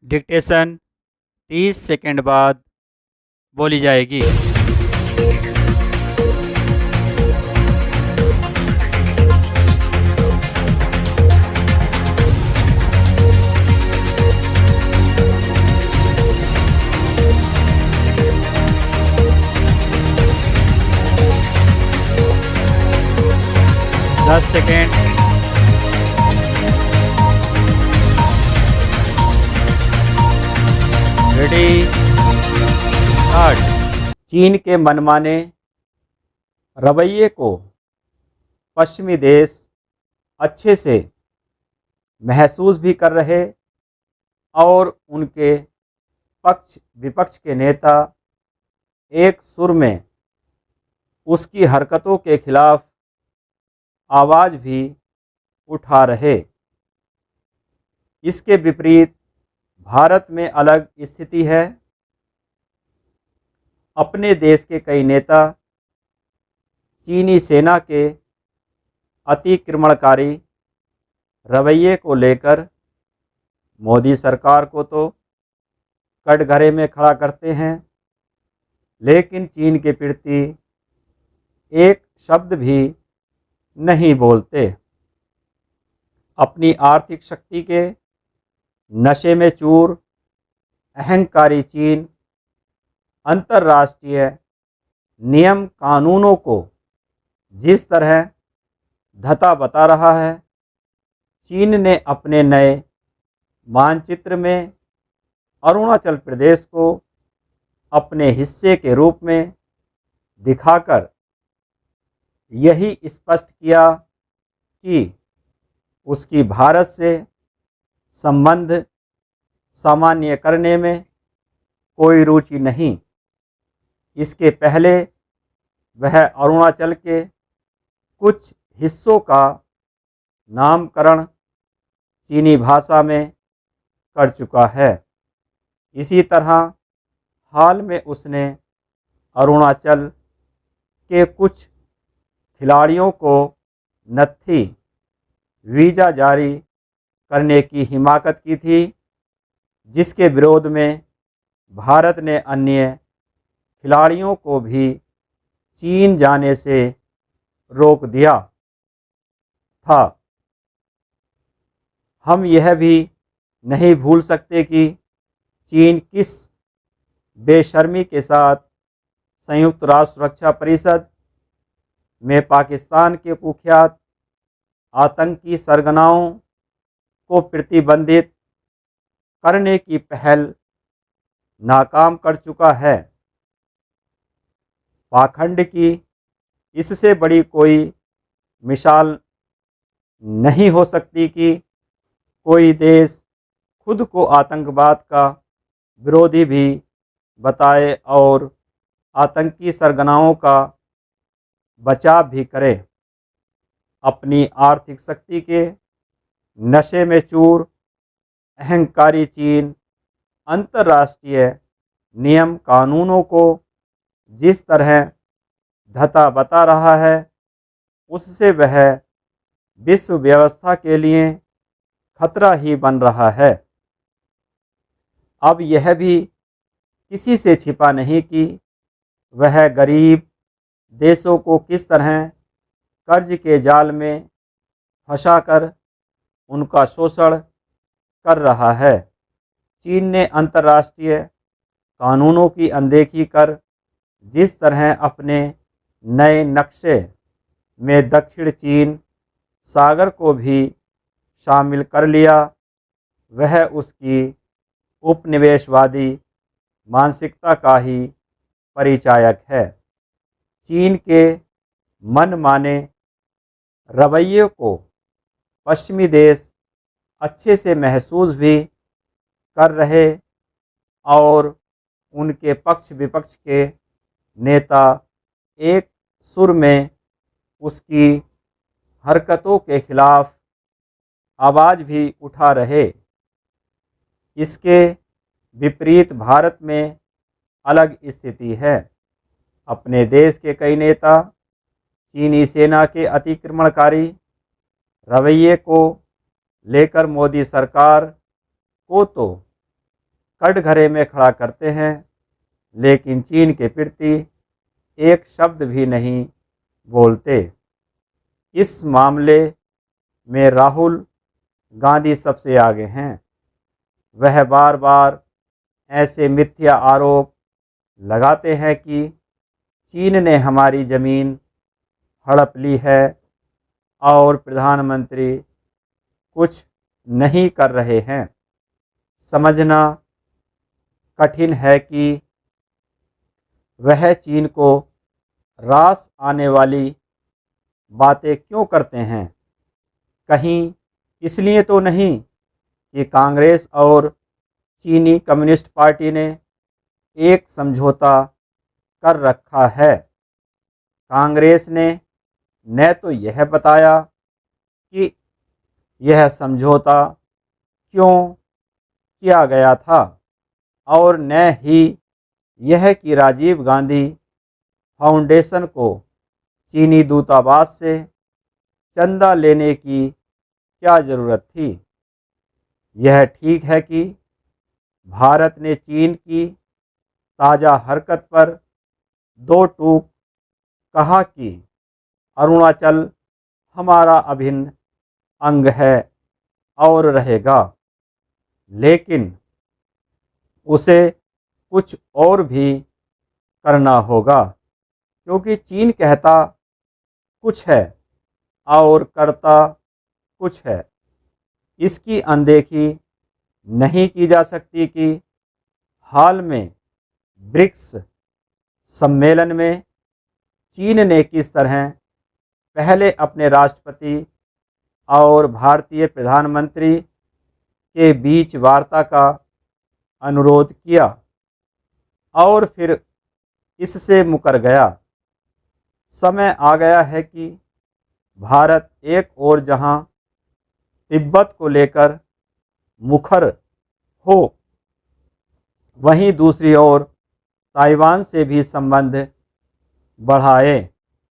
Dictation 30 second बाद बोली जाएगी। 10 सेकंड। Ready, start. चीन के मनमाने रवैये को पश्चिमी देश अच्छे से महसूस भी कर रहे और उनके पक्ष विपक्ष के नेता एक सुर में उसकी हरकतों के खिलाफ आवाज़ भी उठा रहे। इसके विपरीत भारत में अलग स्थिति है। अपने देश के कई नेता चीनी सेना के अतिक्रमणकारी रवैये को लेकर मोदी सरकार को तो कटघरे में खड़ा करते हैं, लेकिन चीन के प्रति एक शब्द भी नहीं बोलते। अपनी आर्थिक शक्ति के नशे में चूर अहंकारी चीन अंतर्राष्ट्रीय नियम कानूनों को जिस तरह धता बता रहा है, चीन ने अपने नए मानचित्र में अरुणाचल प्रदेश को अपने हिस्से के रूप में दिखाकर यही स्पष्ट किया कि उसकी भारत से संबंध सामान्य करने में कोई रुचि नहीं। इसके पहले वह अरुणाचल के कुछ हिस्सों का नामकरण चीनी भाषा में कर चुका है। इसी तरह हाल में उसने अरुणाचल के कुछ खिलाड़ियों को नत्थी वीज़ा जारी करने की हिमाकत की थी, जिसके विरोध में भारत ने अन्य खिलाड़ियों को भी चीन जाने से रोक दिया था। हम यह भी नहीं भूल सकते कि चीन किस बेशर्मी के साथ संयुक्त राष्ट्र सुरक्षा परिषद में पाकिस्तान के कुख्यात आतंकी सरगनाओं को प्रतिबंधित करने की पहल नाकाम कर चुका है। पाखंड की इससे बड़ी कोई मिसाल नहीं हो सकती कि कोई देश खुद को आतंकवाद का विरोधी भी बताए और आतंकी सरगनाओं का बचाव भी करे। अपनी आर्थिक शक्ति के नशे में चूर अहंकारी चीन अंतर्राष्ट्रीय नियम कानूनों को जिस तरह धता बता रहा है, उससे वह विश्व व्यवस्था के लिए खतरा ही बन रहा है। अब यह भी किसी से छिपा नहीं कि वह गरीब देशों को किस तरह कर्ज के जाल में फंसाकर उनका शोषण कर रहा है। चीन ने अंतर्राष्ट्रीय कानूनों की अनदेखी कर जिस तरह अपने नए नक्शे में दक्षिण चीन सागर को भी शामिल कर लिया, वह उसकी उपनिवेशवादी मानसिकता का ही परिचायक है। चीन के मनमाने रवैये को पश्चिमी देश अच्छे से महसूस भी कर रहे और उनके पक्ष विपक्ष के नेता एक सुर में उसकी हरकतों के खिलाफ आवाज़ भी उठा रहे। इसके विपरीत भारत में अलग स्थिति है। अपने देश के कई नेता चीनी सेना के अतिक्रमणकारी रवैये को लेकर मोदी सरकार को तो कटघरे में खड़ा करते हैं, लेकिन चीन के प्रति एक शब्द भी नहीं बोलते। इस मामले में राहुल गांधी सबसे आगे हैं। वह बार बार ऐसे मिथ्या आरोप लगाते हैं कि चीन ने हमारी ज़मीन हड़प ली है और प्रधानमंत्री कुछ नहीं कर रहे हैं। समझना कठिन है कि वह चीन को रास आने वाली बातें क्यों करते हैं। कहीं इसलिए तो नहीं कि कांग्रेस और चीनी कम्युनिस्ट पार्टी ने एक समझौता कर रखा है। कांग्रेस ने न तो यह बताया कि यह समझौता क्यों किया गया था और न ही यह कि राजीव गांधी फाउंडेशन को चीनी दूतावास से चंदा लेने की क्या ज़रूरत थी। यह ठीक है कि भारत ने चीन की ताज़ा हरकत पर दो टूक कहा कि अरुणाचल हमारा अभिन्न अंग है और रहेगा, लेकिन उसे कुछ और भी करना होगा, क्योंकि चीन कहता कुछ है और करता कुछ है। इसकी अनदेखी नहीं की जा सकती कि हाल में ब्रिक्स सम्मेलन में चीन ने किस तरह पहले अपने राष्ट्रपति और भारतीय प्रधानमंत्री के बीच वार्ता का अनुरोध किया और फिर इससे मुकर गया। समय आ गया है कि भारत एक और जहां तिब्बत को लेकर मुखर हो, वहीं दूसरी ओर ताइवान से भी संबंध बढ़ाए।